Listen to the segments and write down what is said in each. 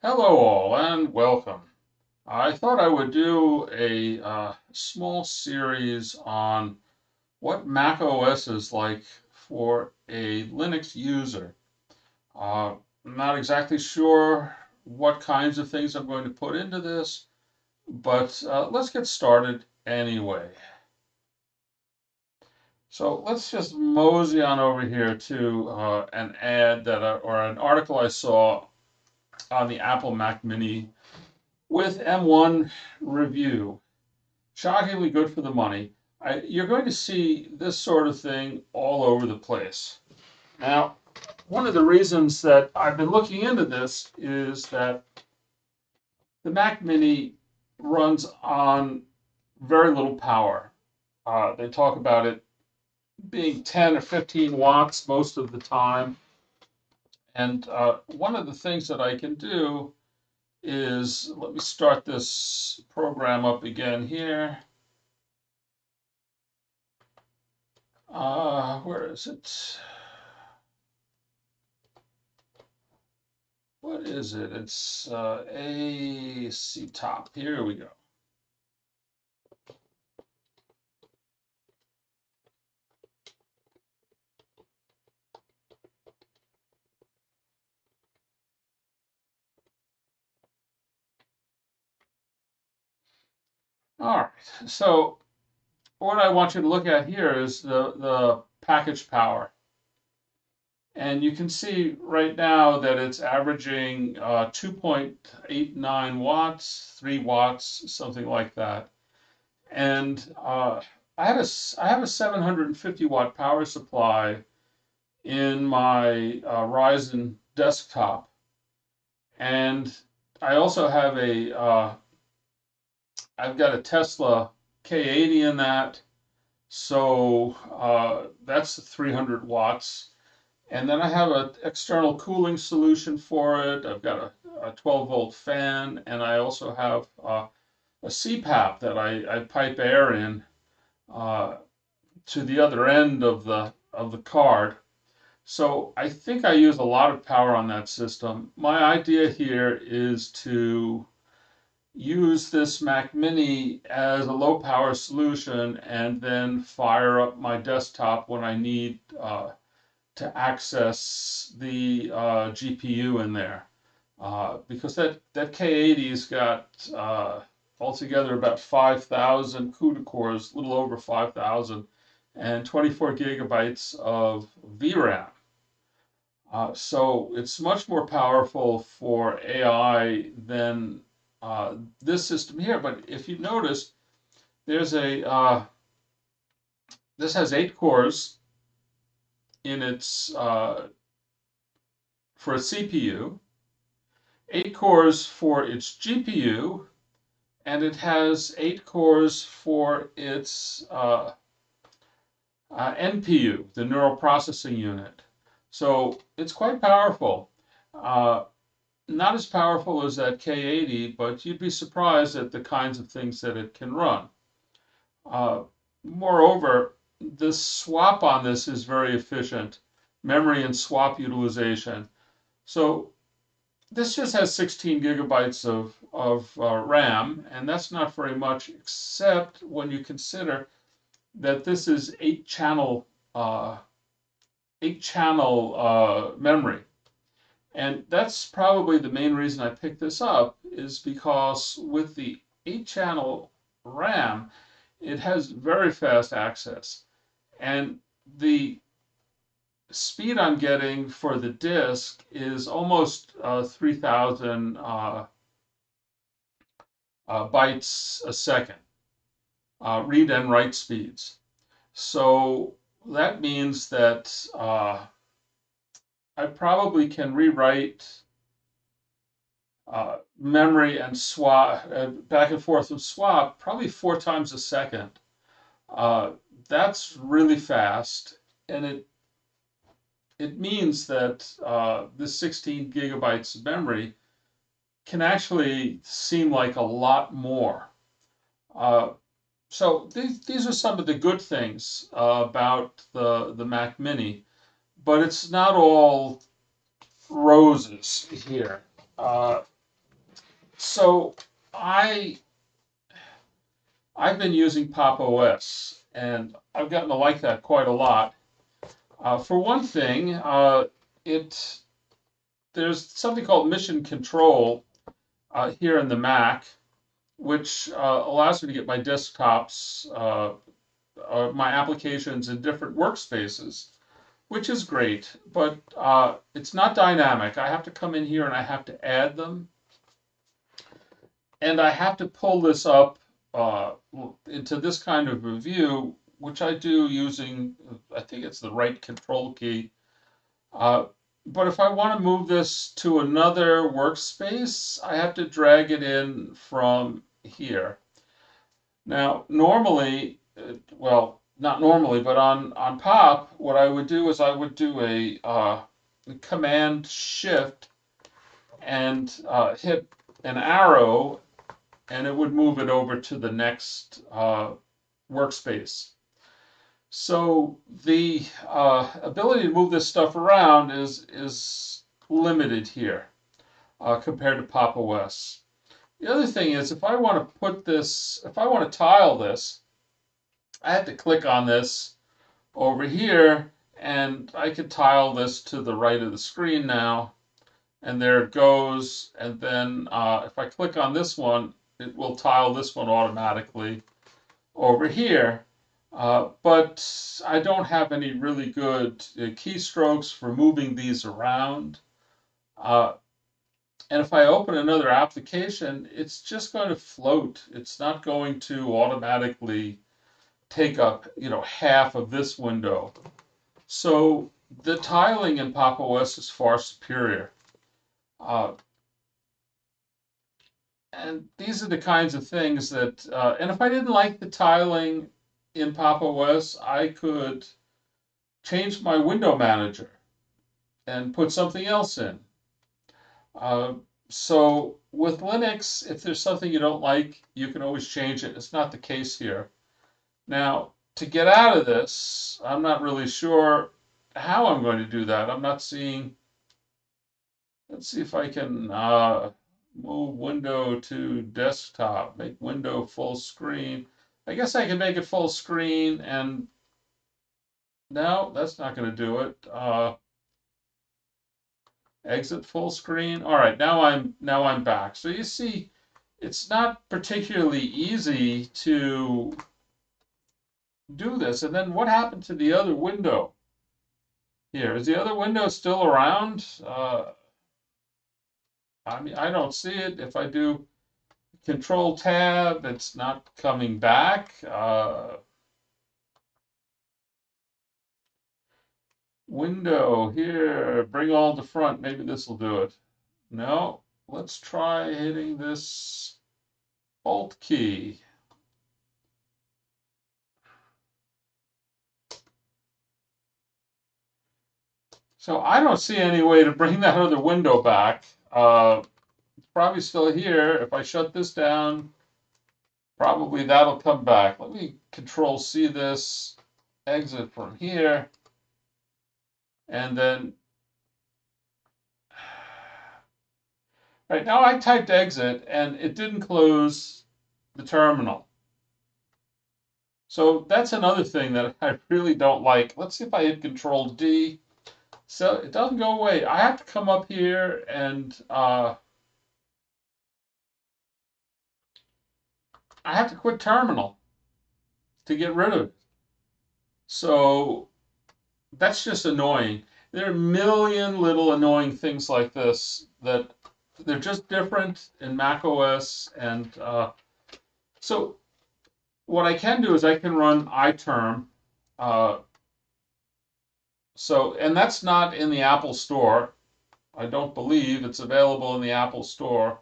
Hello all and welcome. I thought I would do a small series on what macOS is like for a Linux user. I'm not exactly sure what kinds of things I'm going to put into this, but let's get started anyway. So let's just mosey on over here to an ad or an article I saw on the Apple Mac Mini with M1 review. Shockingly good for the money. You're going to see this sort of thing all over the place. Now, one of the reasons that I've been looking into this is that the Mac Mini runs on very little power. They talk about it being 10 or 15 watts most of the time. And one of the things that I can do is, let me start this program up again here. Where is it? What is it? It's AC top. Here we go. All right. So what I want you to look at here is the package power. And you can see right now that it's averaging 2.89 watts, 3 watts, something like that. And I have a 750 watt power supply in my Ryzen desktop. And I also have I've got a Tesla K80 in that. So that's 300 watts. And then I have an external cooling solution for it. I've got a 12-volt fan, and I also have a CPAP that I pipe air in to the other end of the card. So I think I use a lot of power on that system. My idea here is to use this Mac Mini as a low power solution and then fire up my desktop when I need to access the GPU in there. Because that K80's got altogether about 5,000 CUDA cores, a little over 5,000, and 24 gigabytes of VRAM. So it's much more powerful for AI than this system here. But if you notice, there's this has 8 cores in its for its CPU, 8 cores for its GPU, and it has 8 cores for its NPU, the neural processing unit. So it's quite powerful. Uh, Not as powerful as that K80, but you'd be surprised at the kinds of things that it can run. Uh, Moreover, the swap on this is very efficient, memory and swap utilization. So this just has 16 gigabytes of RAM, and that's not very much, except when you consider that this is eight channel memory. And that's probably the main reason I picked this up, is because with the 8 channel RAM, it has very fast access. And the speed I'm getting for the disk is almost 3,000 bytes a second, read and write speeds. So that means that I probably can rewrite memory and swap, back and forth and swap, probably 4 times a second. Uh, that's really fast, and it means that this 16 gigabytes of memory can actually seem like a lot more. Uh, so these are some of the good things about the Mac Mini, but it's not all roses here. So I I've been using Pop! OS, and I've gotten to like that quite a lot. For one thing, it there's something called Mission Control here in the Mac, which allows me to get my desktops, my applications in different workspaces, which is great. But it's not dynamic. I have to come in here and I have to add them, and I have to pull this up uh, into this kind of a view, which I do using, I think it's the right control key. Uh, but if I want to move this to another workspace, I have to drag it in from here. Now, normally, well, not normally, but on Pop, what I would do is I would do a Command Shift and hit an arrow, and it would move it over to the next workspace. So the ability to move this stuff around is limited here compared to Pop! OS. The other thing is, if I want to put this, if I want to tile this, I have to click on this over here, and I could tile this to the right of the screen now, and there it goes. And then if I click on this one, it will tile this one automatically over here. But I don't have any really good keystrokes for moving these around. Uh, and if I open another application, it's just going to float. It's not going to automatically take up, half of this window. So the tiling in Pop! OS is far superior. Uh, and these are the kinds of things that, and if I didn't like the tiling in Pop! OS, I could change my window manager and put something else in. Uh, so with Linux, if there's something you don't like, you can always change it. It's not the case here. Now, to get out of this, I'm not really sure how I'm going to do that. I'm not seeing. Let's see if I can move window to desktop, make window full screen. I guess I can make it full screen, and no, that's not going to do it. Exit full screen. All right, now I'm back. So you see, it's not particularly easy to do this. And then what happened to the other window here? Is the other window still around? I mean, I don't see it. If I do Control Tab, it's not coming back. Window here, bring all to front. Maybe this will do it. No, let's try hitting this Alt key. So I don't see any way to bring that other window back. It's probably still here. If I shut this down, probably that'll come back. Let me Control C this, exit from here, and then right now I typed exit and it didn't close the terminal. So that's another thing that I really don't like. Let's see if I hit Control D. So it doesn't go away. I have to come up here and I have to quit terminal to get rid of it. So that's just annoying. There are a million little annoying things like this that they're just different in Mac OS. And so what I can do is I can run iTerm. Uh, and that's not in the Apple Store. I don't believe it's available in the Apple Store.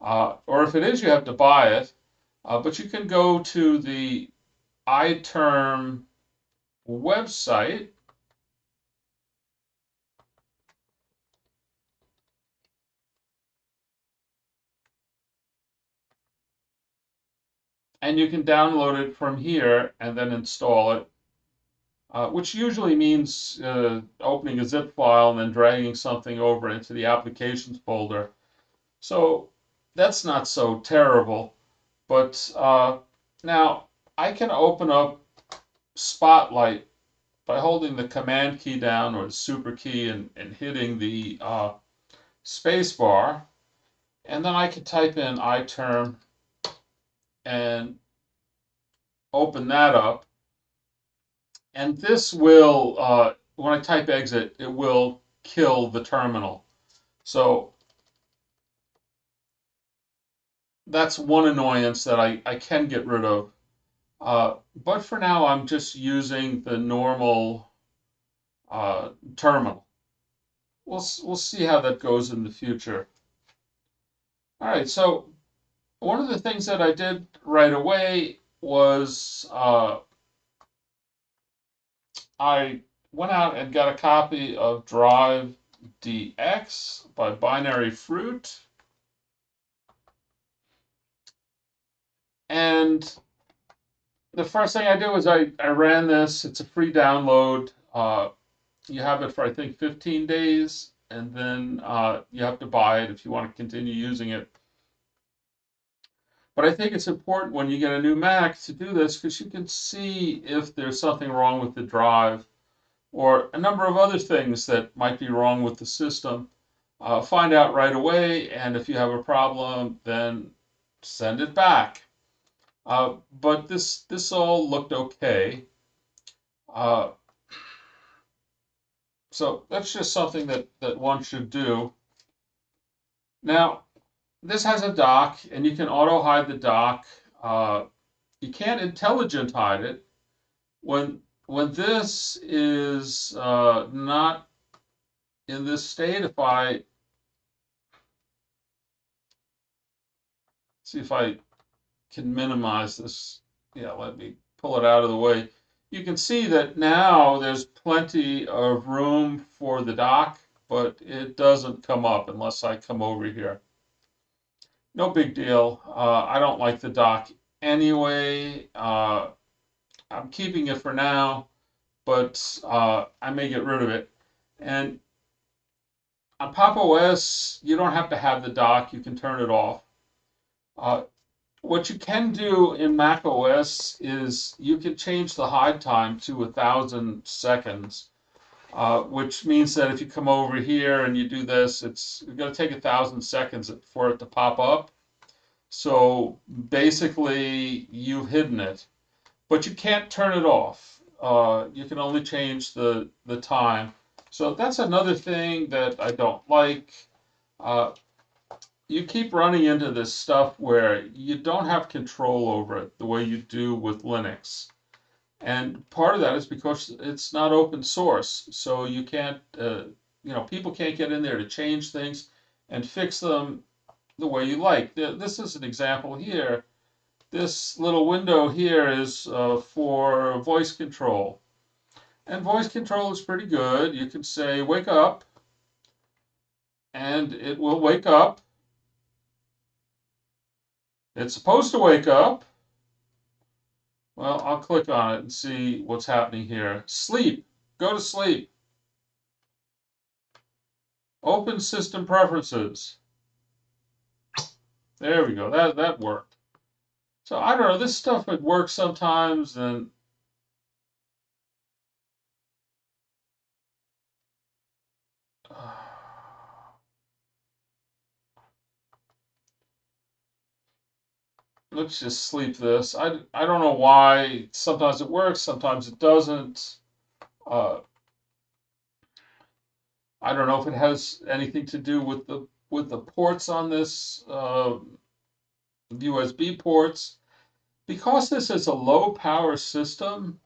Or if it is, you have to buy it. But you can go to the iTerm website. And you can download it from here and then install it, which usually means opening a zip file and then dragging something over into the applications folder. So that's not so terrible. But now I can open up Spotlight by holding the Command key down or the Super key and hitting the space bar. And then I can type in iTerm and open that up. And this will, when I type exit, it will kill the terminal. So that's one annoyance that I can get rid of. But for now, I'm just using the normal terminal. We'll see how that goes in the future. All right, so one of the things that I did right away was I went out and got a copy of Drive DX by Binary Fruit. And the first thing I did was I ran this. It's a free download. You have it for, I think, 15 days, and then you have to buy it if you want to continue using it. But I think it's important when you get a new Mac to do this because you can see if there's something wrong with the drive or a number of other things that might be wrong with the system. Find out right away, and if you have a problem, then send it back. But this all looked okay. So that's just something that one should do. Now, this has a dock, and you can auto hide the dock. You can't intelligent hide it. When this is not in this state, if I see if I can minimize this, yeah, let me pull it out of the way. You can see that now there's plenty of room for the dock, but it doesn't come up unless I come over here. No big deal. I don't like the dock anyway. I'm keeping it for now, but I may get rid of it. And on Pop! OS, you don't have to have the dock. You can turn it off. What you can do in Mac OS is you can change the hide time to 1,000 seconds, which means that if you come over here and you do this, it's going to take 1,000 seconds for it to pop up. So basically, you've hidden it, but you can't turn it off. You can only change the time. So that's another thing that I don't like. You keep running into this stuff where you don't have control over it the way you do with Linux. And part of that is because it's not open source. So you can't, people can't get in there to change things and fix them the way you like. This is an example here. This little window here is for voice control. And voice control is pretty good. You can say, wake up, and it will wake up. It's supposed to wake up. Well, I'll click on it and see what's happening here. Sleep. Go to sleep. Open system preferences. There we go. That worked. So I don't know. This stuff would work sometimes, and let's just sleep this. I don't know why. Sometimes it works, sometimes it doesn't. Uh, I don't know if it has anything to do with the ports on this USB ports. Because this is a low power system,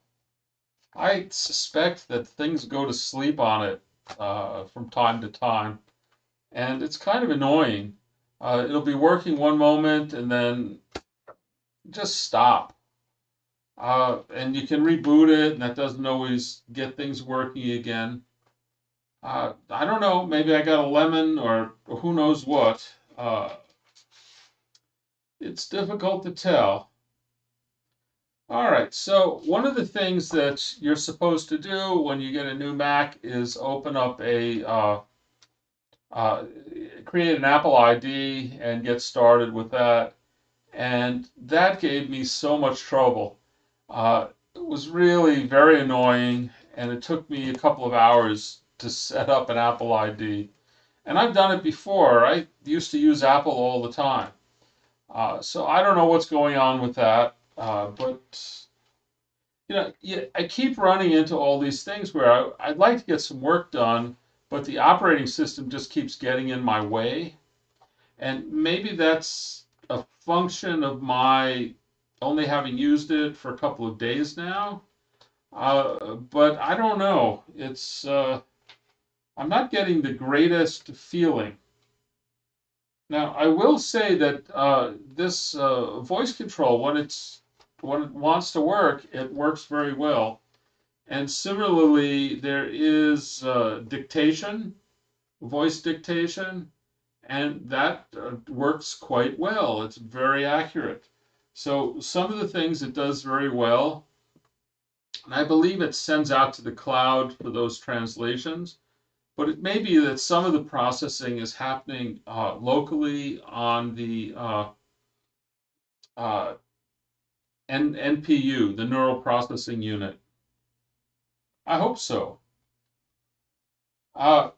I suspect that things go to sleep on it from time to time, and it's kind of annoying. It'll be working one moment and then just stop. And you can reboot it, and that doesn't always get things working again. I don't know, maybe I got a lemon or who knows what. It's difficult to tell. All right, so one of the things that you're supposed to do when you get a new Mac is open up a uh, create an Apple ID and get started with that. And that gave me so much trouble. It was really very annoying, and it took me a couple of hours to set up an Apple ID. And I've done it before. I used to use Apple all the time. So I don't know what's going on with that. But yeah, I keep running into all these things where I'd like to get some work done, but the operating system just keeps getting in my way. And maybe that's a function of my only having used it for a couple of days now. But I don't know. I'm not getting the greatest feeling. Now, I will say that this voice control, when it wants to work, it works very well. And similarly, there is dictation, voice dictation, and that works quite well. It's very accurate. So some of the things it does very well, and I believe it sends out to the cloud for those translations. But it may be that some of the processing is happening locally on the uh, NPU, the neural processing unit. I hope so. Uh,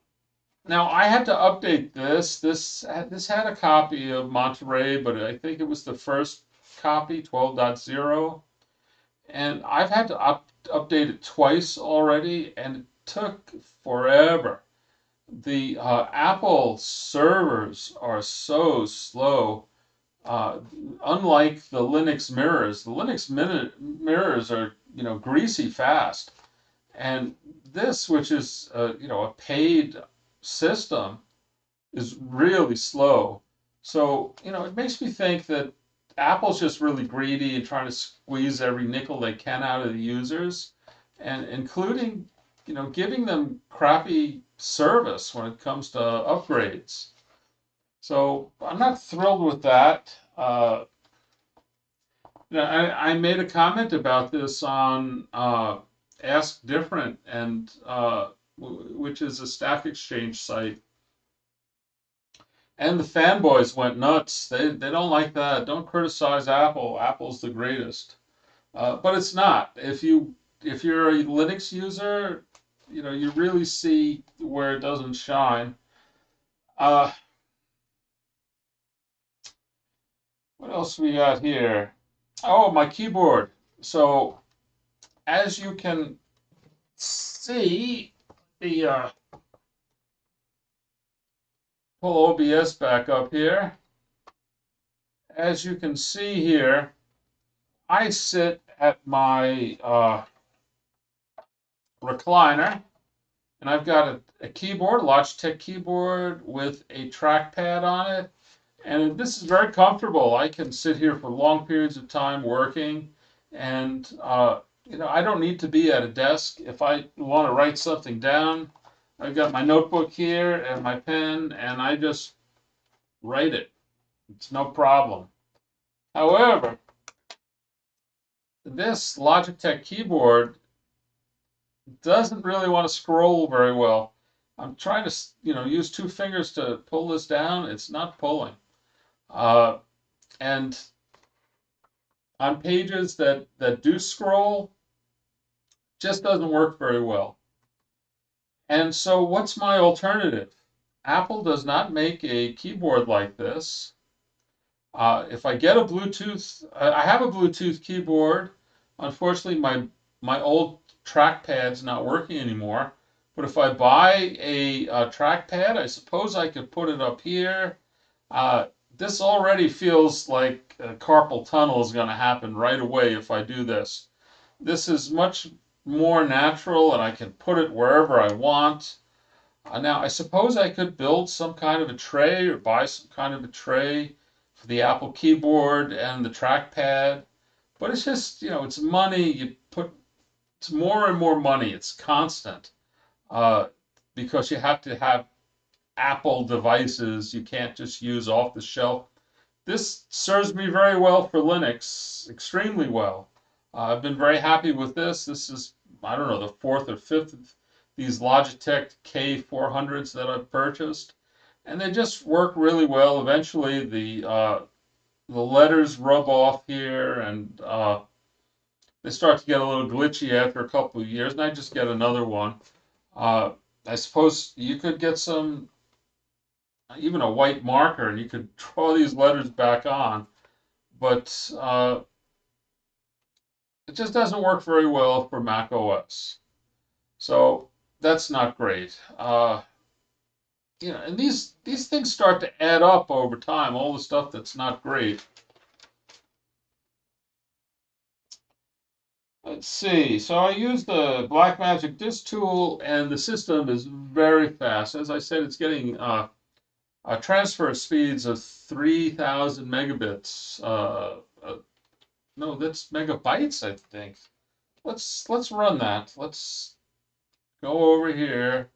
Now I had to update this. This had a copy of Monterey, but I think it was the first copy, 12.0, and I've had to update it twice already, and it took forever. The Apple servers are so slow. Uh, Unlike the Linux mirrors, the Linux mirrors are greasy fast, and this, which is a paid system, is really slow. So, it makes me think that Apple's just really greedy and trying to squeeze every nickel they can out of the users, and including, giving them crappy service when it comes to upgrades. So I'm not thrilled with that. I made a comment about this on Ask Different, and which is a Stack Exchange site. And the fanboys went nuts. They don't like that. Don't criticize Apple. Apple's the greatest. But it's not. If you're a Linux user, you really see where it doesn't shine. Uh, what else we got here? Oh, my keyboard. So as you can see, the pull OBS back up here. As you can see here, I sit at my recliner, and I've got a keyboard, a Logitech keyboard with a trackpad on it. And this is very comfortable. I can sit here for long periods of time working, and I don't need to be at a desk. If I want to write something down, I've got my notebook here and my pen, and I just write it. It's no problem. However, this Logitech keyboard doesn't really want to scroll very well. I'm trying to, use two fingers to pull this down. It's not pulling. Uh, and on pages that do scroll, just doesn't work very well. And so what's my alternative? Apple does not make a keyboard like this. If I get a Bluetooth, I have a Bluetooth keyboard. Unfortunately, my old trackpad's not working anymore. But if I buy a trackpad, I suppose I could put it up here. This already feels like a carpal tunnel is going to happen right away if I do this. This is much more natural, and I can put it wherever I want. Now, I suppose I could build some kind of a tray or buy some kind of a tray for the Apple keyboard and the trackpad, but it's just, it's money. It's more and more money. It's constant uh, because you have to have Apple devices. You can't just use off the shelf. This serves me very well for Linux, extremely well. I've been very happy with this. This is, I don't know, the fourth or fifth of these Logitech K400s that I've purchased. and they just work really well. Eventually, the letters rub off here, and they start to get a little glitchy after a couple of years, and I just get another one. Uh, I suppose you could get some, even a white marker, and you could draw these letters back on, but it just doesn't work very well for Mac OS. So that's not great. And these things start to add up over time. All the stuff that's not great. Let's see. So I use the Blackmagic Disk tool, and the system is very fast. As I said, it's getting transfer speeds of 3,000 megabits. No, that's megabytes, I think. Let's run that. Let's go over here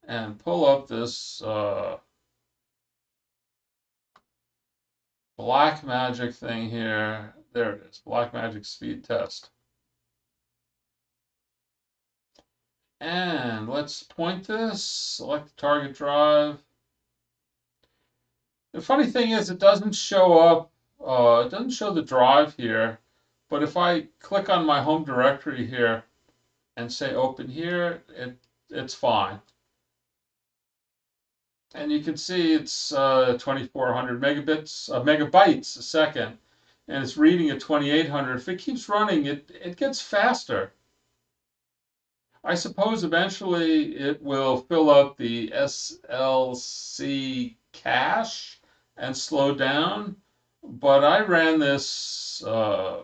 and pull up this Blackmagic thing here. There it is, Blackmagic speed test. And let's point this, select the target drive. The funny thing is it doesn't show up, it doesn't show the drive here, but if I click on my home directory here and say open here, it's fine. And you can see it's 2,400 megabytes a second, and it's reading at 2,800. If it keeps running, it gets faster. I suppose eventually it will fill up the SLC cache and slow down, but I ran this I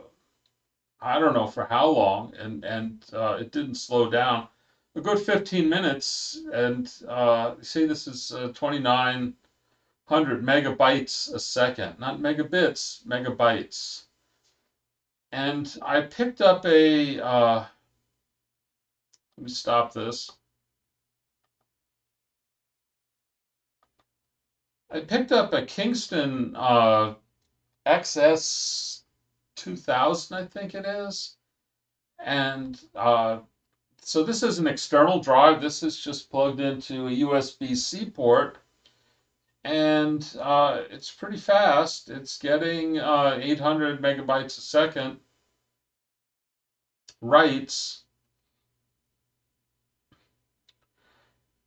don't know for how long, and it didn't slow down. A good 15 minutes, and see, this is 2,900 megabytes a second, not megabits, megabytes. And I picked up a, let me stop this. I picked up a Kingston XS 2000, I think it is. And so this is an external drive. This is just plugged into a USB-C port. And it's pretty fast. It's getting 800 megabytes a second writes.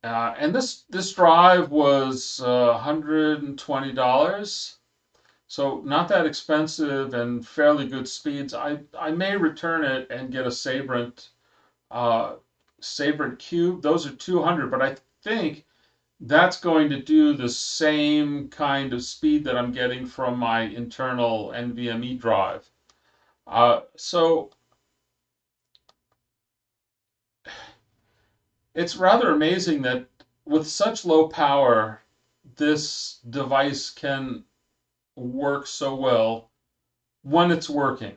And this drive was $120. So not that expensive and fairly good speeds. I may return it and get a Sabrent Cube. Those are 200, but I think that's going to do the same kind of speed that I'm getting from my internal NVMe drive. So it's rather amazing that with such low power, this device can work so well when it's working.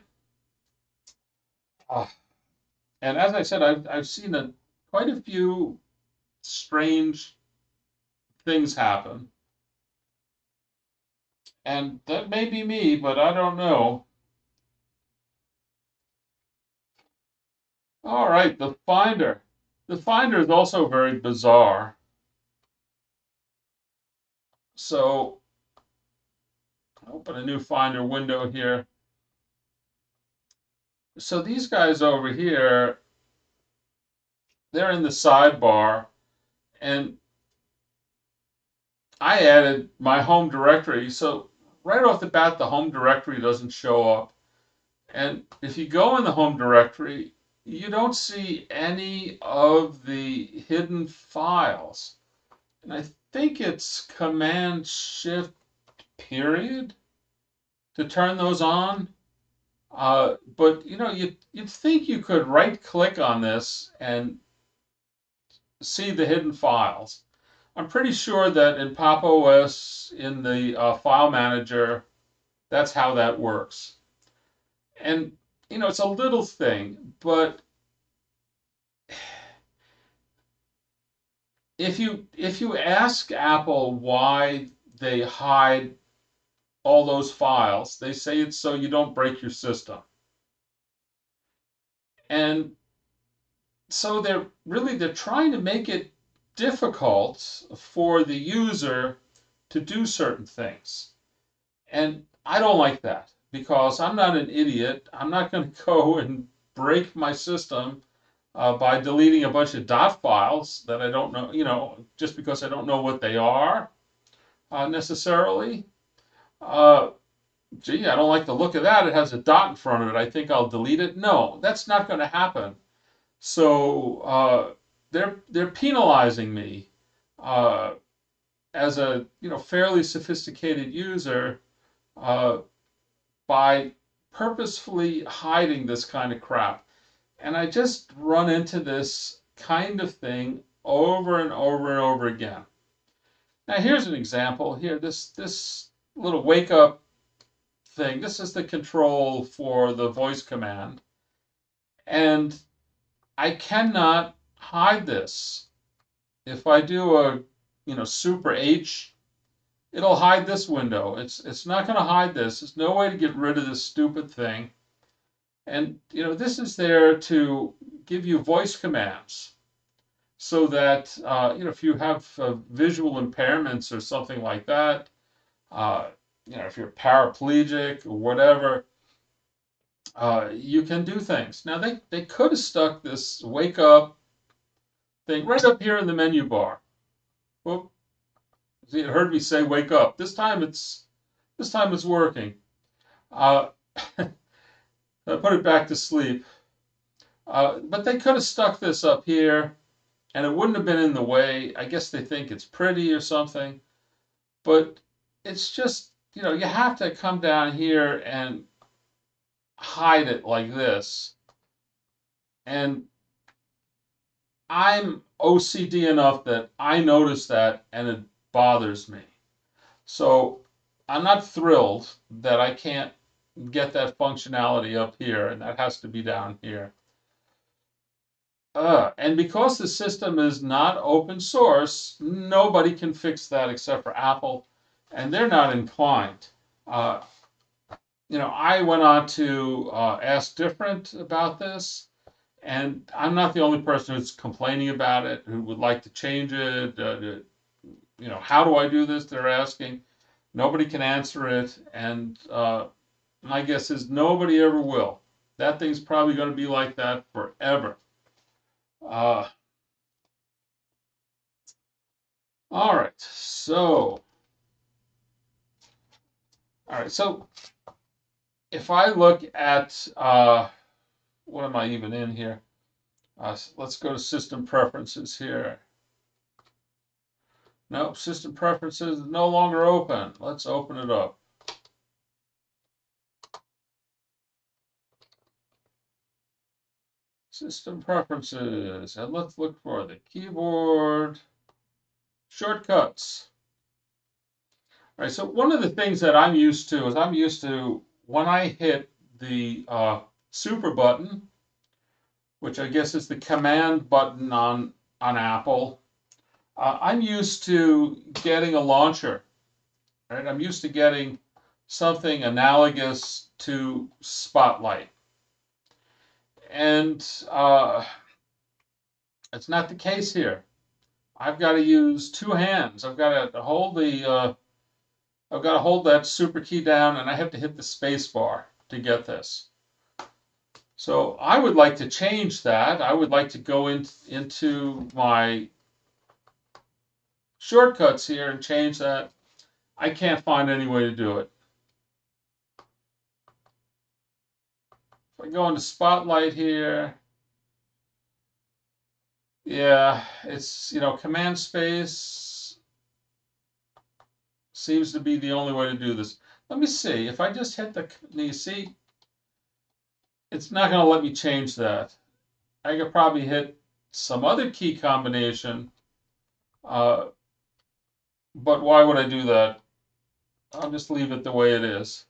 Uh, and as I said, I've seen quite a few strange things happen. And that may be me, but I don't know. All right, the Finder. The Finder is also very bizarre. So open a new Finder window here. So these guys over here, they're in the sidebar, and I added my home directory. So right off the bat, the home directory doesn't show up. And if you go in the home directory, you don't see any of the hidden files. And I think it's Command Shift period to turn those on. But you'd think you could right click on this and see the hidden files. I'm pretty sure that in Pop! OS in the file manager, that's how that works. And it's a little thing, but if you ask Apple why they hide all those files, they say it's so you don't break your system. And so they're trying to make it difficult for the user to do certain things. And I don't like that because I'm not an idiot. I'm not going to go and break my system by deleting a bunch of dot files that I don't know, just because I don't know what they are necessarily. Gee, I don't like the look of that. It has a dot in front of it. I think I'll delete it. No, that's not going to happen. So they're penalizing me as a fairly sophisticated user by purposefully hiding this kind of crap. And I just run into this kind of thing over and over and over again. Now here's an example. Here, this little wake up thing. This is the control for the voice command. And I cannot hide this. If I do a super H, it'll hide this window. It's not going to hide this. There's no way to get rid of this stupid thing. And this is there to give you voice commands so that if you have visual impairments or something like that, if you're paraplegic or whatever, you can do things. Now they could have stuck this wake up thing right up here in the menu bar. Whoop. See, it heard me say wake up. This time it's working. I put it back to sleep. But they could have stuck this up here and it wouldn't have been in the way. I guess they think it's pretty or something. But it's just, you have to come down here and hide it like this. And I'm OCD enough that I notice that and it bothers me. So I'm not thrilled that I can't get that functionality up here, and that has to be down here. And because the system is not open source, nobody can fix that except for Apple, and they're not inclined. I went on to Ask Different about this, and I'm not the only person who's complaining about it, who would like to change it. How do I do this? They're asking. Nobody can answer it, and my guess is nobody ever will. That thing's probably going to be like that forever. All right, so if I look at what am I even in here? Let's go to System Preferences here. Nope, System Preferences is no longer open. Let's open it up. System Preferences, and let's look for the keyboard shortcuts. All right, so one of the things that I'm used to is when I hit the super button, which I guess is the command button on Apple, I'm used to getting a launcher. Right? I'm used to getting something analogous to Spotlight. And it's not the case here. I've got to use two hands. I've got to hold that super key down, and I have to hit the space bar to get this. So I would like to change that. I would like to go into my shortcuts here and change that. I can't find any way to do it. If I go into Spotlight here, yeah, it's, command space seems to be the only way to do this. Let me see. If I just hit you see, it's not going to let me change that. I could probably hit some other key combination, but why would I do that? I'll just leave it the way it is.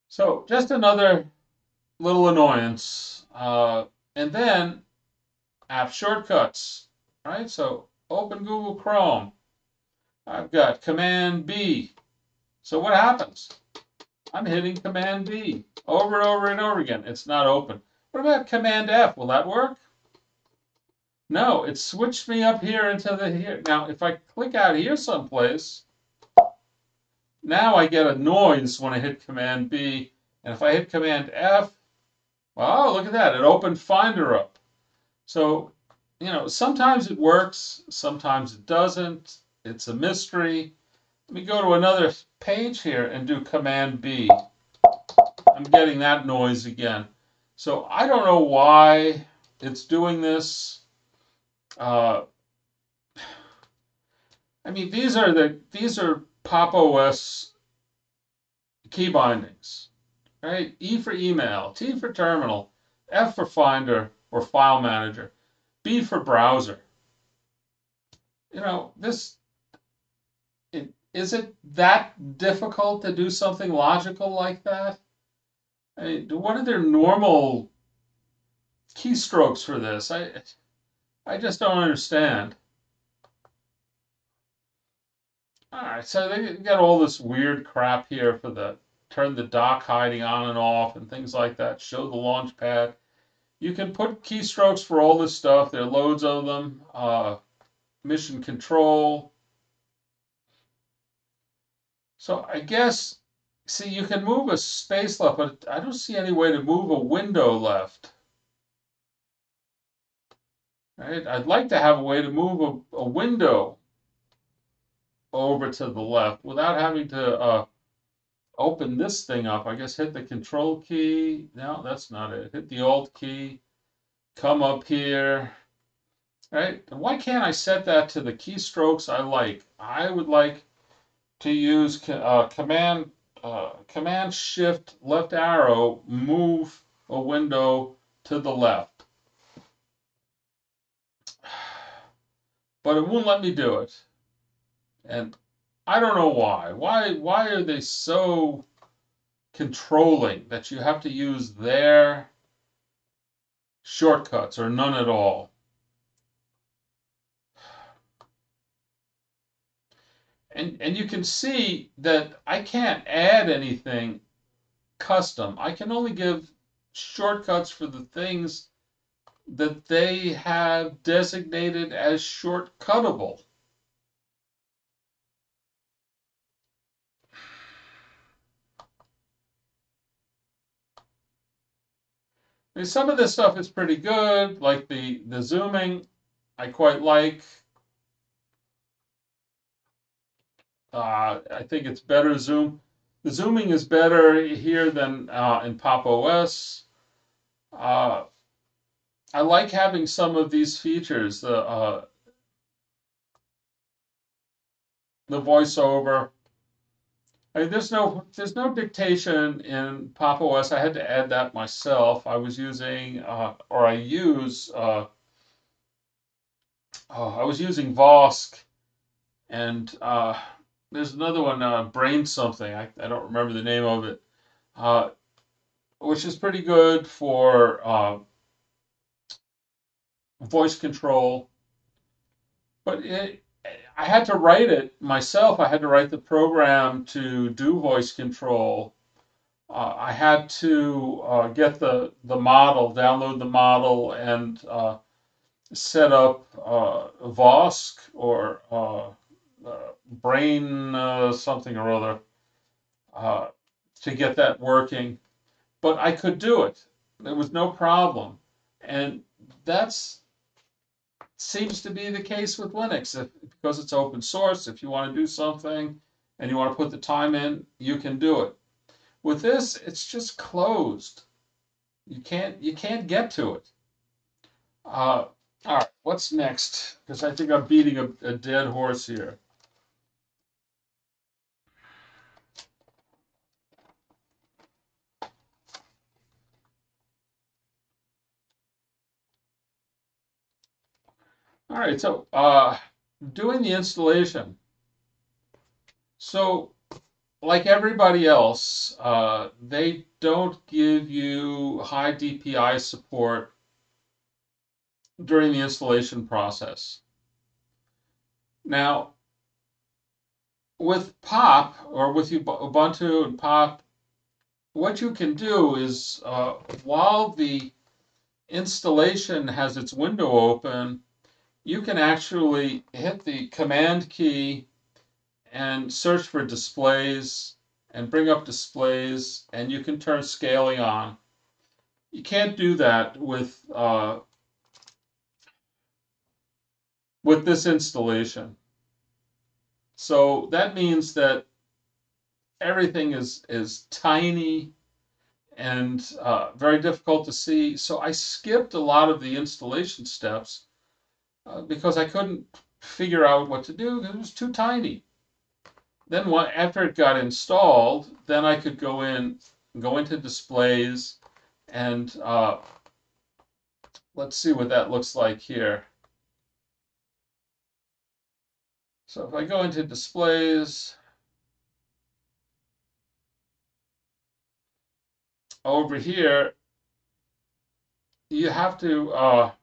So just another little annoyance. And then app shortcuts, right? So open Google Chrome. I've got Command B. So what happens? I'm hitting Command B over and over and over again. It's not open. What about Command F? Will that work? No, it switched me up here into the here. Now, if I click out here someplace, now I get a noise when I hit Command B. And if I hit Command F, oh, look at that. It opened Finder up. So, sometimes it works, sometimes it doesn't. It's a mystery. Let me go to another page here and do Command B. I'm getting that noise again. So I don't know why it's doing this. Uh, I mean, these are Pop! OS key bindings, right? E for email, T for terminal, F for Finder or file manager, B for browser. This is it that difficult to do something logical like that? I mean, what are their normal keystrokes for this? I just don't understand. All right, so they got all this weird crap here for the turn the dock hiding on and off and things like that. Show the launch pad. You can put keystrokes for all this stuff. There are loads of them. Mission control. So I guess, see, you can move a space left, but I don't see any way to move a window left. Right? I'd like to have a way to move a window over to the left without having to open this thing up. I guess hit the control key. No, that's not it. Hit the alt key. Come up here. Right? And why can't I set that to the keystrokes I like? I would like to use command shift left arrow, move a window to the left. But it won't let me do it. And I don't know why. Why are they so controlling that you have to use their shortcuts or none at all? And you can see that I can't add anything custom. I can only give shortcuts for the things that they have designated as shortcuttable. I mean, some of this stuff is pretty good, like the zooming, I quite like. I think it's better zoom. The zooming is better here than in Pop! OS. I like having some of these features, the voiceover. I mean, there's no dictation in Pop! OS. I had to add that myself. I was using or I use I was using Vosk, and there's another one, Brain something. I don't remember the name of it, uh, which is pretty good for voice control. But I had to write it myself. I had to write the program to do voice control. I had to get the model, download the model, and set up Vosk or Brain something or other uh, to get that working. But I could do it. There was no problem. And that's seems to be the case with Linux. Because it's open source, if you want to do something and you want to put the time in, you can do it. With this, it's just closed. You can't get to it. All right, what's next? Because I think I'm beating a dead horse here. All right, so doing the installation. So, like everybody else, they don't give you high DPI support during the installation process. Now, with Pop or with Ubuntu and Pop, what you can do is while the installation has its window open, you can actually hit the Command key and search for displays and bring up displays, and you can turn scaling on. You can't do that with this installation. So that means that everything is tiny and very difficult to see. So I skipped a lot of the installation steps because I couldn't figure out what to do because it was too tiny. Then after it got installed, then I could go into displays, and let's see what that looks like here. So if I go into displays, over here, you have to, I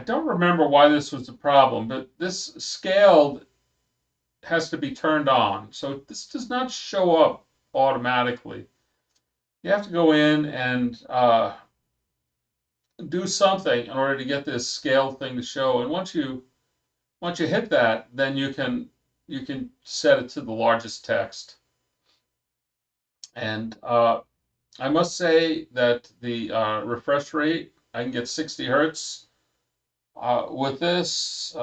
don't remember why this was a problem, but this scaled has to be turned on. So this does not show up automatically. You have to go in and do something in order to get this scale thing to show. And once you hit that, then you can set it to the largest text. And I must say that the refresh rate, I can get 60 hertz with this.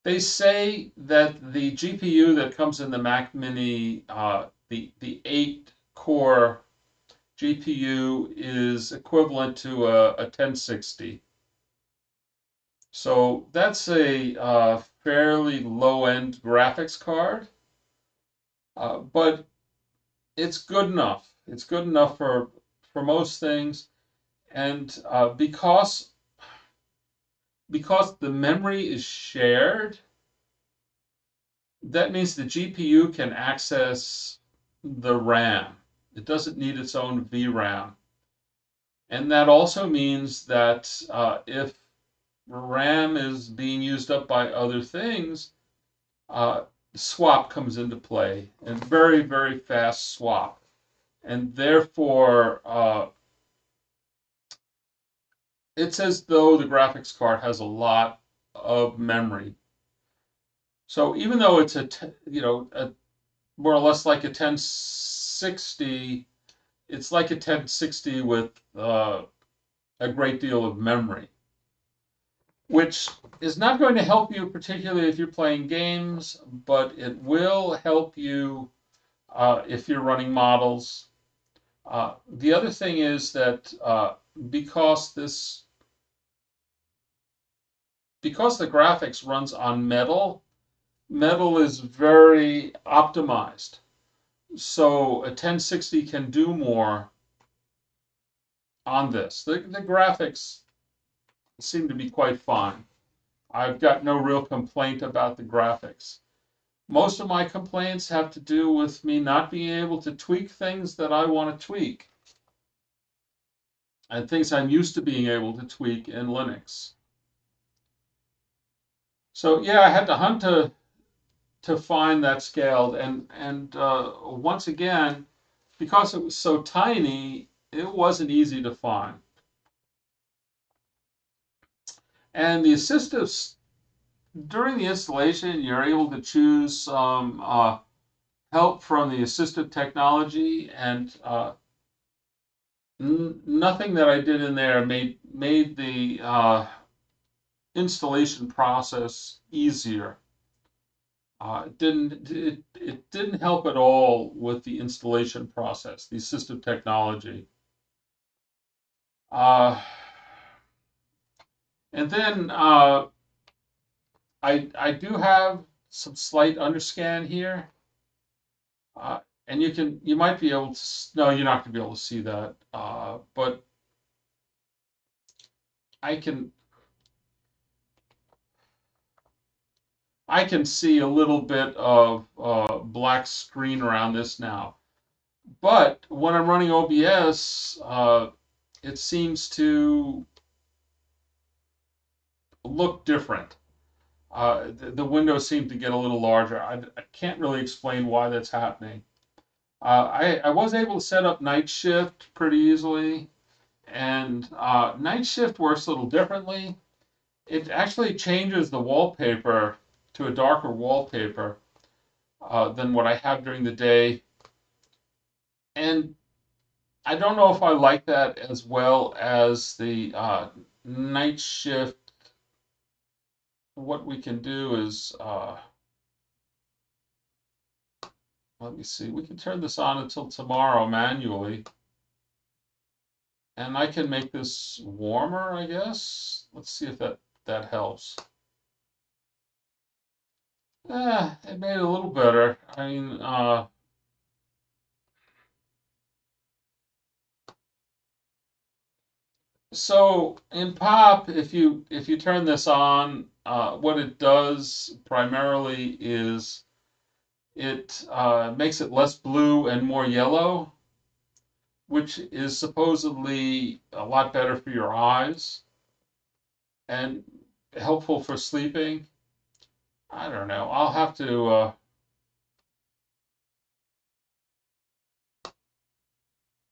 They say that the GPU that comes in the Mac Mini, the 8-core GPU, is equivalent to a 1060. So that's a fairly low-end graphics card, but it's good enough. It's good enough for most things, and because the memory is shared, that means the GPU can access the RAM. It doesn't need its own VRAM. And that also means that if RAM is being used up by other things, swap comes into play, and very, very fast swap. And therefore, it's as though the graphics card has a lot of memory. So even though it's more or less like a 1060, it's like a 1060 with a great deal of memory, which is not going to help you particularly if you're playing games, but it will help you if you're running models. The other thing is that because the graphics runs on metal, metal is very optimized. So a 1060 can do more on this. The graphics seem to be quite fine. I've got no real complaint about the graphics. Most of my complaints have to do with me not being able to tweak things that I want to tweak, and things I'm used to being able to tweak in Linux. So yeah, I had to hunt to find that scaled, and once again, because it was so tiny, it wasn't easy to find. And the assistants, during the installation, you're able to choose some help from the assistive technology, and nothing that I did in there made the installation process easier. It didn't help at all with the installation process, the assistive technology. Uh, and then I do have some slight underscan here, and you might be able to, no, you're not going to be able to see that, but I can see a little bit of black screen around this now. But when I'm running OBS, it seems to look different. The windows seem to get a little larger. I can't really explain why that's happening. I was able to set up night shift pretty easily. And night shift works a little differently. It actually changes the wallpaper to a darker wallpaper than what I have during the day. And I don't know if I like that as well as the night shift. What we can do is, let me see, we can turn this on until tomorrow manually. And I can make this warmer, I guess. Let's see if that helps. It made it a little better. I mean, so in pop, if you turn this on, what it does primarily is it makes it less blue and more yellow, which is supposedly a lot better for your eyes and helpful for sleeping. I don't know. I'll have to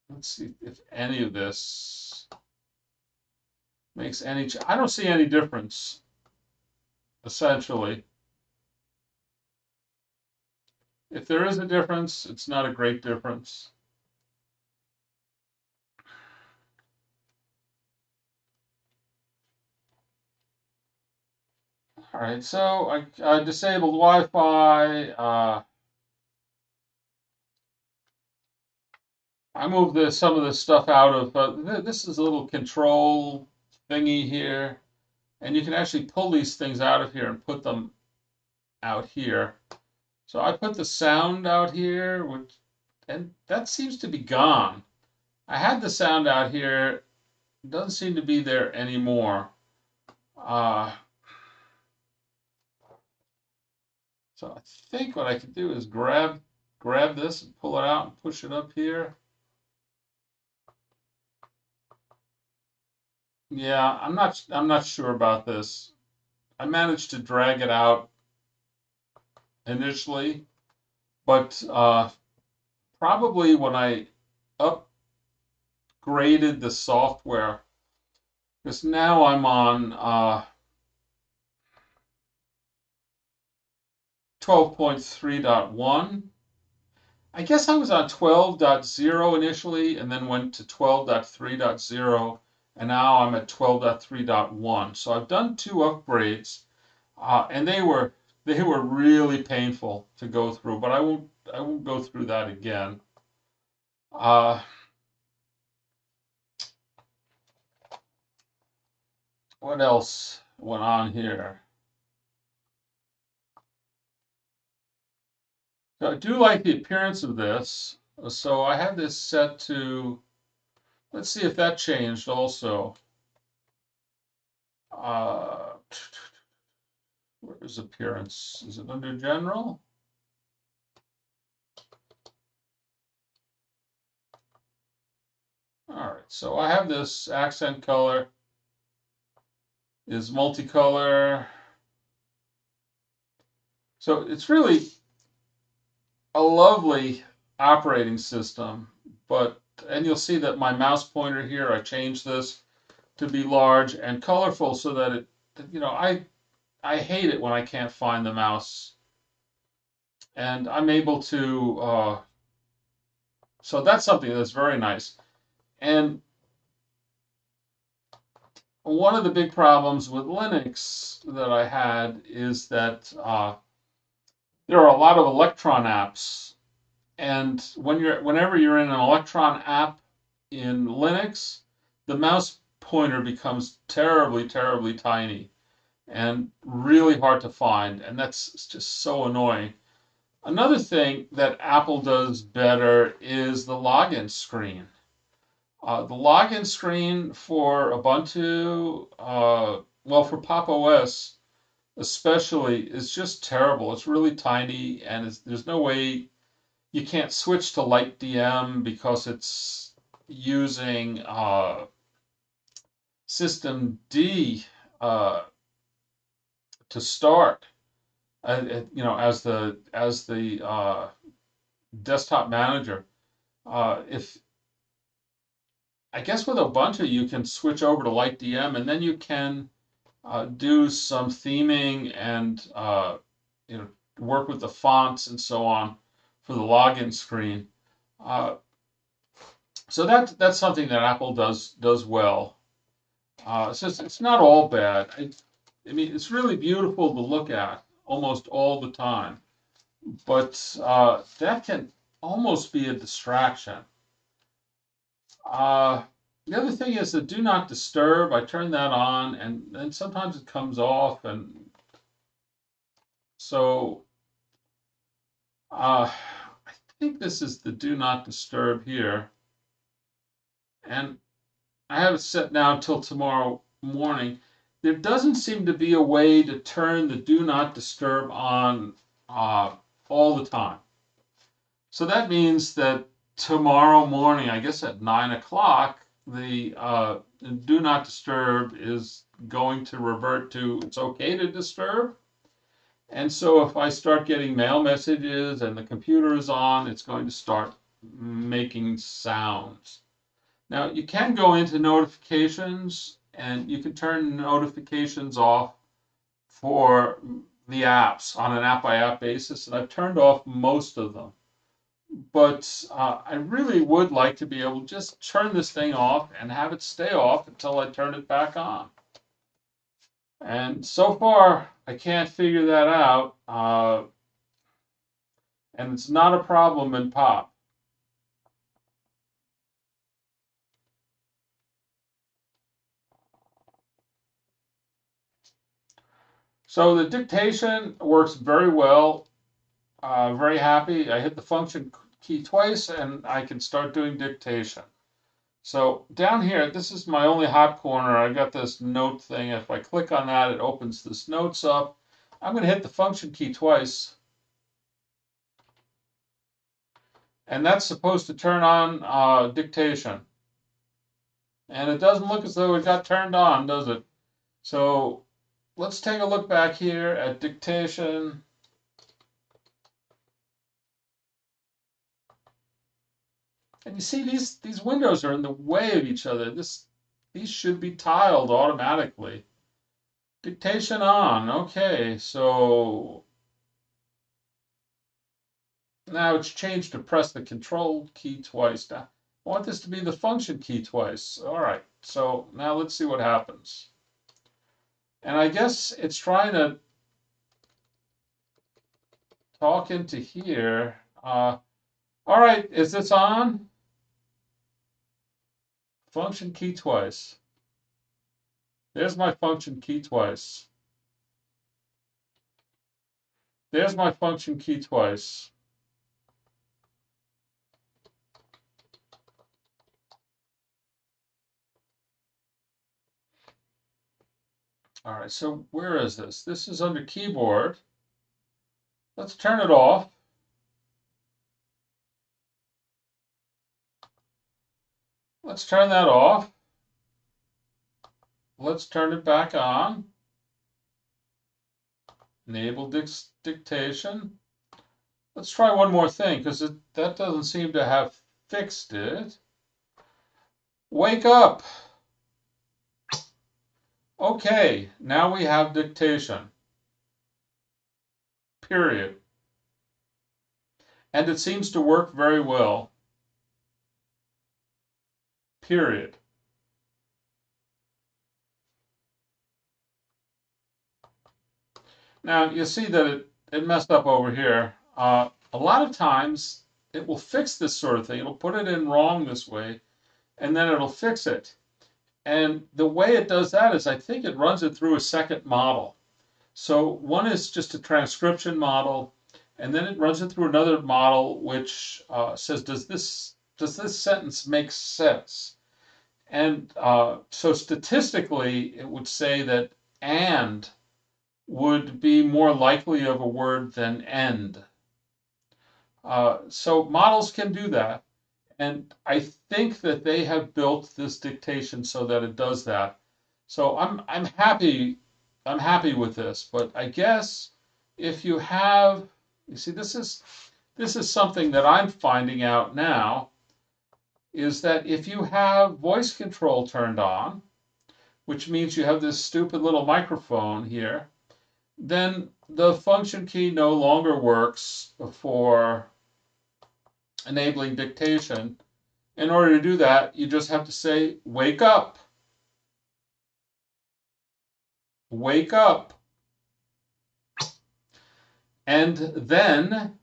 let's see if any of this makes any. I don't see any difference essentially. If there is a difference, it's not a great difference. All right, so I disabled Wi-Fi. I moved some of this stuff out of. This is a little control thingy here, and you can actually pull these things out of here and put them out here. So I put the sound out here, and that seems to be gone. I had the sound out here. It doesn't seem to be there anymore. Uh, so I think what I could do is grab this and pull it out and push it up here. Yeah, I'm not sure about this. I managed to drag it out initially, but probably when I upgraded the software, because now I'm on 12.3.1. I guess I was on 12.0 initially and then went to 12.3.0 and now I'm at 12.3.1. So I've done two upgrades and they were really painful to go through, but I won't go through that again. Uh, what else went on here? So I do like the appearance of this. So I have this set to, let's see if that changed also. Uh, where's appearance? Is it under general? All right, so I have this accent color is multicolor. So it's really a lovely operating system, and you'll see that my mouse pointer here, I changed this to be large and colorful so that I hate it when I can't find the mouse. And I'm able to, so that's something that's very nice. And one of the big problems with Linux that I had is that there are a lot of Electron apps, and whenever you're in an Electron app in Linux, the mouse pointer becomes terribly, terribly tiny and really hard to find, and that's just so annoying. Another thing that Apple does better is the login screen. The login screen for Ubuntu, well, for Pop! OS especially, is just terrible. It's really tiny, and there's no way you can't switch to Light DM because it's using System D to start. As the desktop manager. If I guess with Ubuntu you can switch over to LightDM, and then you can do some theming and you know, work with the fonts and so on for the login screen. Uh, so that's something that Apple does well. So it's not all bad. I mean, it's really beautiful to look at almost all the time, but that can almost be a distraction. Uh, the other thing is the do not disturb. I turn that on, and then sometimes it comes off, and so I think this is the do not disturb here, and I have it set now until tomorrow morning. There doesn't seem to be a way to turn the do not disturb on all the time. So that means that tomorrow morning, I guess at 9 o'clock, the do not disturb is going to revert to it's okay to disturb. And so if I start getting mail messages and the computer is on, it's going to start making sounds. Now, you can go into notifications and you can turn notifications off for the apps on an app by app basis, and I've turned off most of them. But I really would like to be able to just turn this thing off and have it stay off until I turn it back on. And so far, I can't figure that out. And it's not a problem in POP. So the dictation works very well. Very happy. I hit the function key twice and I can start doing dictation. So down here, this is my only hot corner. I got this note thing. If I click on that, it opens this notes up. I'm going to hit the function key twice. And that's supposed to turn on dictation. And it doesn't look as though it got turned on, does it? So let's take a look back here at dictation. And you see these windows are in the way of each other. These should be tiled automatically. Dictation on. Okay, so now it's changed to press the control key twice. Now, I want this to be the function key twice. All right, so now let's see what happens. And I guess it's trying to talk into here. All right, is this on? Function key twice. There's my function key twice. There's my function key twice. All right, so where is this? This is under keyboard. Let's turn it off. Let's turn that off. Let's turn it back on. Enable dictation. Let's try one more thing because that doesn't seem to have fixed it. Wake up. Okay, now we have dictation. Period. And it seems to work very well. Period. Now you see that it messed up over here. A lot of times it will fix this sort of thing. It'll put it in wrong this way, and then it'll fix it. And the way it does that is I think it runs it through a second model. So one is just a transcription model, and then it runs it through another model which says, does this sentence make sense? And so statistically, it would say that and would be more likely of a word than end. So models can do that. And I think that they have built this dictation so that it does that. So I'm happy with this. But I guess if you have, you see, this is something that I'm finding out now. is that if you have voice control turned on, which means you have this stupid little microphone here, then the function key no longer works for enabling dictation. In order to do that, you just have to say, wake up, wake up. And then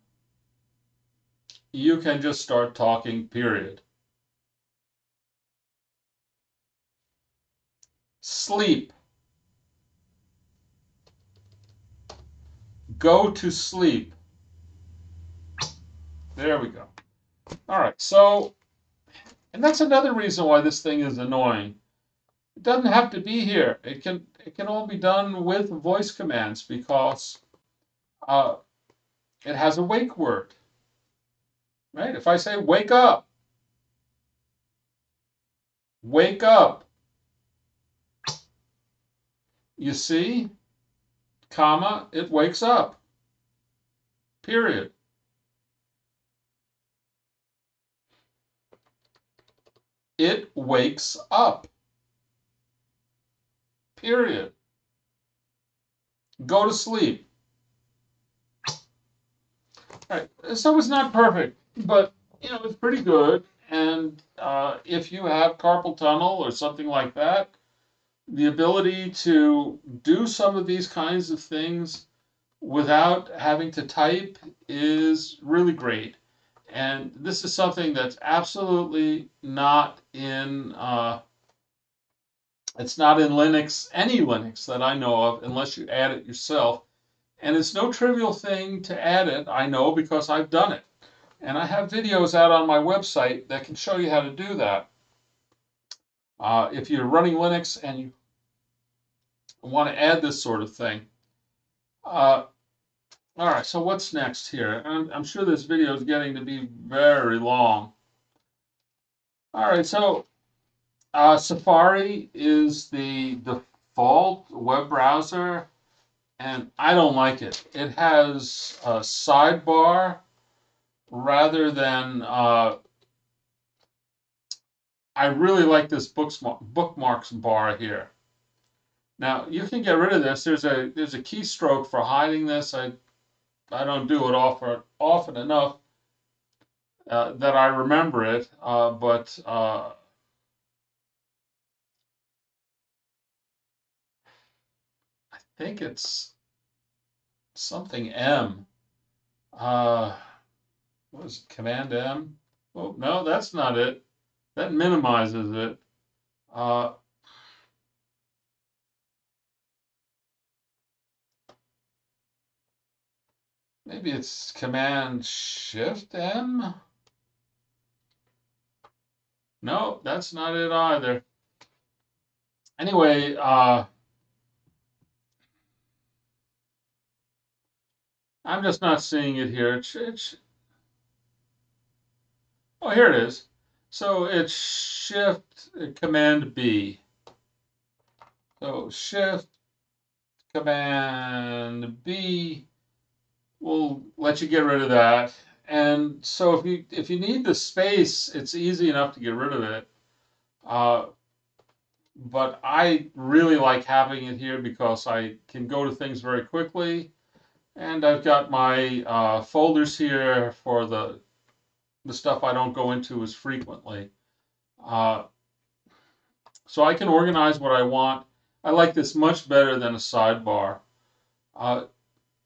you can just start talking, period. Sleep. Go to sleep. There we go. All right, so, and that's another reason why this thing is annoying. It doesn't have to be here. It can all be done with voice commands because uh, it has a wake word, right? If I say wake up, you see, comma, it wakes up, period. It wakes up, period. Go to sleep. All right, so it's not perfect, but it's pretty good. And if you have carpal tunnel or something like that, the ability to do some of these kinds of things without having to type is really great. And this is something that's absolutely not in it's not in Linux, any Linux that I know of, unless you add it yourself. And it's no trivial thing to add it, I know, because I've done it. And I have videos out on my website that can show you how to do that. If you're running Linux and you want to add this sort of thing. All right, so what's next here? I'm sure this video is getting to be very long. All right, so Safari is the default web browser, and I don't like it. It has a sidebar rather than, I really like this bookmarks bar here. Now, you can get rid of this. There's a keystroke for hiding this. I don't do it often enough that I remember it, but I think it's something M. What is it? Command M? Oh, no, that's not it. That minimizes it. Uh, Maybe it's Command Shift M? No, that's not it either. Anyway, I'm just not seeing it here. Oh, here it is. So it's Shift Command B. So Shift Command B will let you get rid of that. And so if you need the space, it's easy enough to get rid of it. But I really like having it here because I can go to things very quickly. And I've got my folders here for the stuff I don't go into as frequently. So I can organize what I want. I like this much better than a sidebar.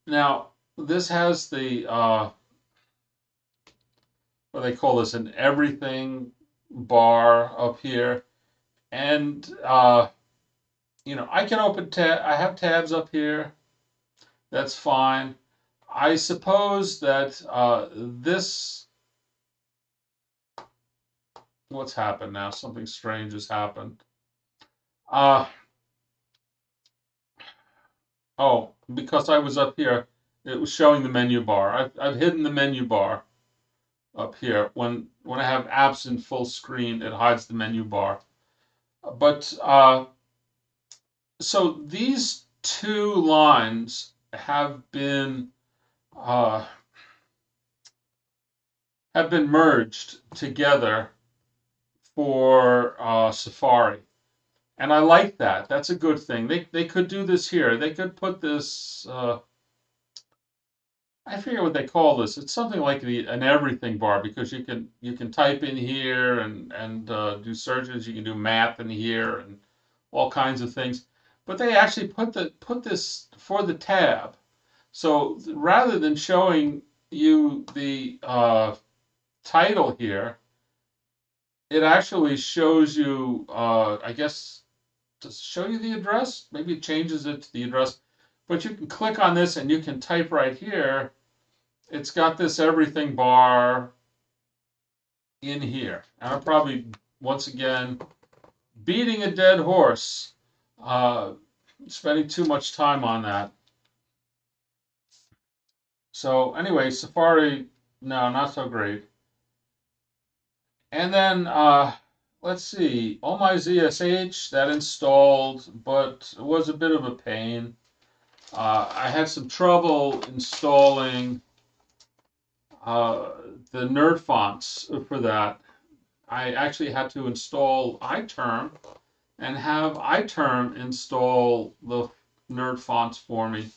Now, this has the, what they call this, an everything bar up here. And, I can open I have tabs up here. That's fine. I suppose that what's happened now? Something strange has happened. Oh, because I was up here, it was showing the menu bar. I've hidden the menu bar up here. When I have apps in full screen, it hides the menu bar. But so these two lines have been merged together for Safari. And I like that. That's a good thing. They could do this here. They could put this. I forget what they call this. It's something like an everything bar because you can type in here and do searches. You can do math in here and all kinds of things. But they actually put this for the tab. So rather than showing you the title here, it actually shows you, I guess, to show you the address. Maybe it changes it to the address. But you can click on this and you can type right here. It's got this everything bar in here. And I'm probably, once again, beating a dead horse, uh, spending too much time on that. So anyway, Safari, no, not so great. And then let's see, all my ZSH that installed, but it was a bit of a pain. I had some trouble installing the nerd fonts for that. I actually had to install iTerm and have iTerm install the nerd fonts for me.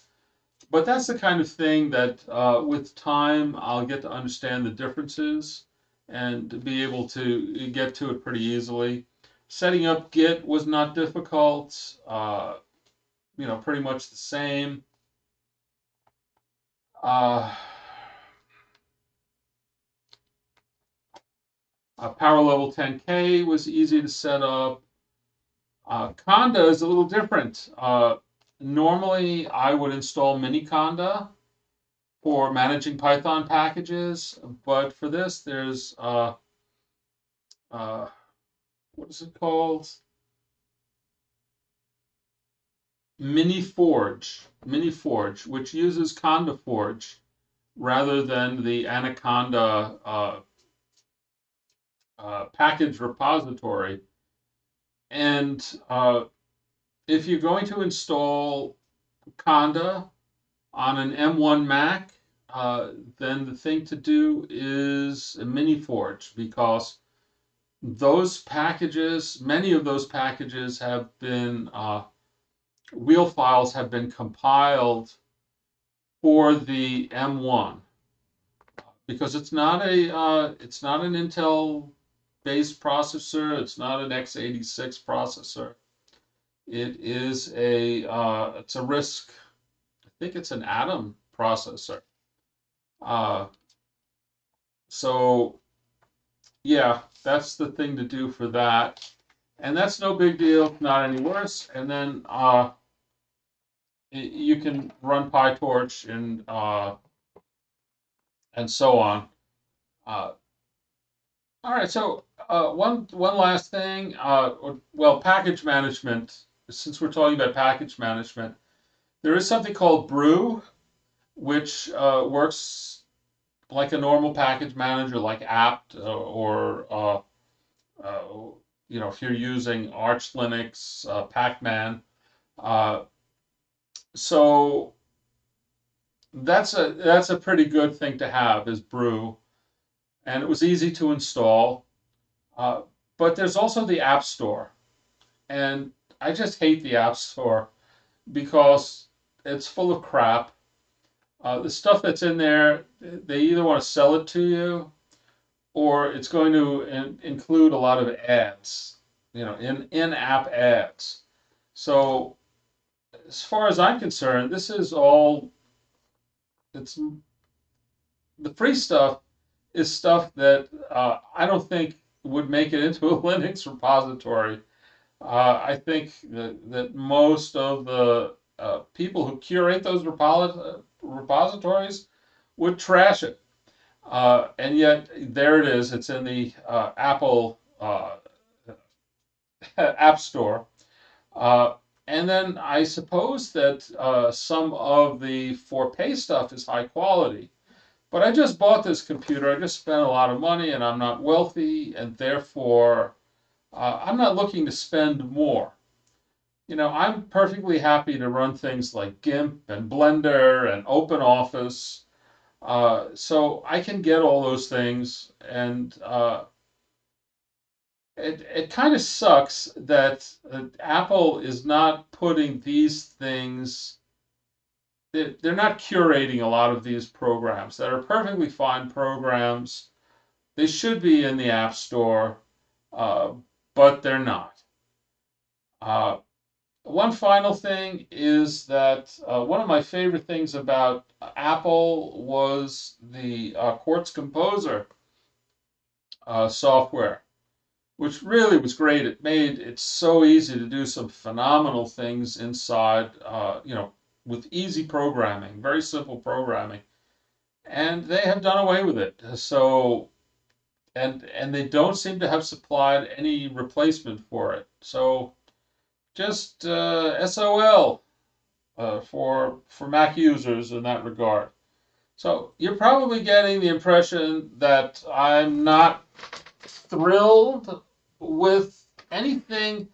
But that's the kind of thing that with time I'll get to understand the differences and be able to get to it pretty easily. Setting up Git was not difficult, pretty much the same. Power level 10K was easy to set up. Conda is a little different. Normally, I would install mini Conda for managing Python packages, but for this, there's what is it called? Mini Forge, which uses Conda Forge rather than the Anaconda package repository. And if you're going to install Conda on an M1 Mac, then the thing to do is a Mini Forge because those packages, many of those packages have been, wheel files have been compiled for the M1 because it's not an Intel based processor. It's not an x86 processor. It is it's a RISC. I think it's an Atom processor. So yeah, that's the thing to do for that. And that's no big deal, not any worse. And then you can run PyTorch and so on. All right, so one last thing. Well, package management. Since we're talking about package management, there is something called Brew, which works like a normal package manager, like apt or if you're using Arch Linux, Pacman. So that's a pretty good thing to have is Brew, and it was easy to install. Uh, but there's also the App Store, and I just hate the App Store because it's full of crap. The stuff that's in there, they either want to sell it to you or it's going to include a lot of ads, in-app ads. So as far as I'm concerned, this is all, it's the free stuff is stuff that I don't think would make it into a Linux repository. I think that most of the people who curate those repositories would trash it. And yet, there it is. It's in the Apple App Store. And then I suppose that some of the for pay stuff is high quality. But I just bought this computer. I just spent a lot of money and I'm not wealthy, and therefore I'm not looking to spend more. I'm perfectly happy to run things like GIMP and Blender and OpenOffice. So I can get all those things, and it kind of sucks that Apple is not putting these things. They're not curating a lot of these programs that are perfectly fine programs. They should be in the App Store, uh, but they're not. Uh, One final thing is that one of my favorite things about Apple was the Quartz Composer software, which really was great. It made it so easy to do some phenomenal things inside, with easy programming, very simple programming. And they have done away with it. So, and they don't seem to have supplied any replacement for it. So, just SOL for Mac users in that regard. So you're probably getting the impression that I'm not thrilled with anything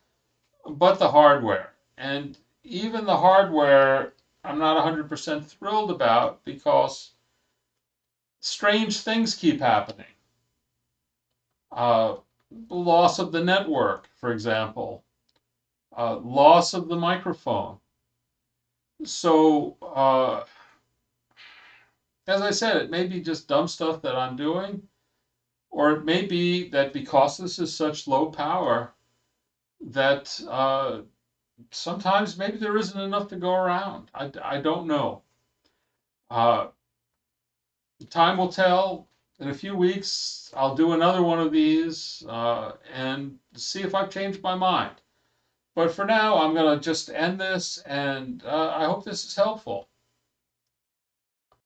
but the hardware. And even the hardware, I'm not 100% thrilled about because strange things keep happening. Uh, Loss of the network, for example, loss of the microphone. So, as I said, it may be just dumb stuff that I'm doing, or it may be that because this is such low power, that sometimes maybe there isn't enough to go around. I don't know. Uh, Time will tell. In a few weeks, I'll do another one of these and see if I've changed my mind. But for now, I'm going to just end this, and I hope this is helpful.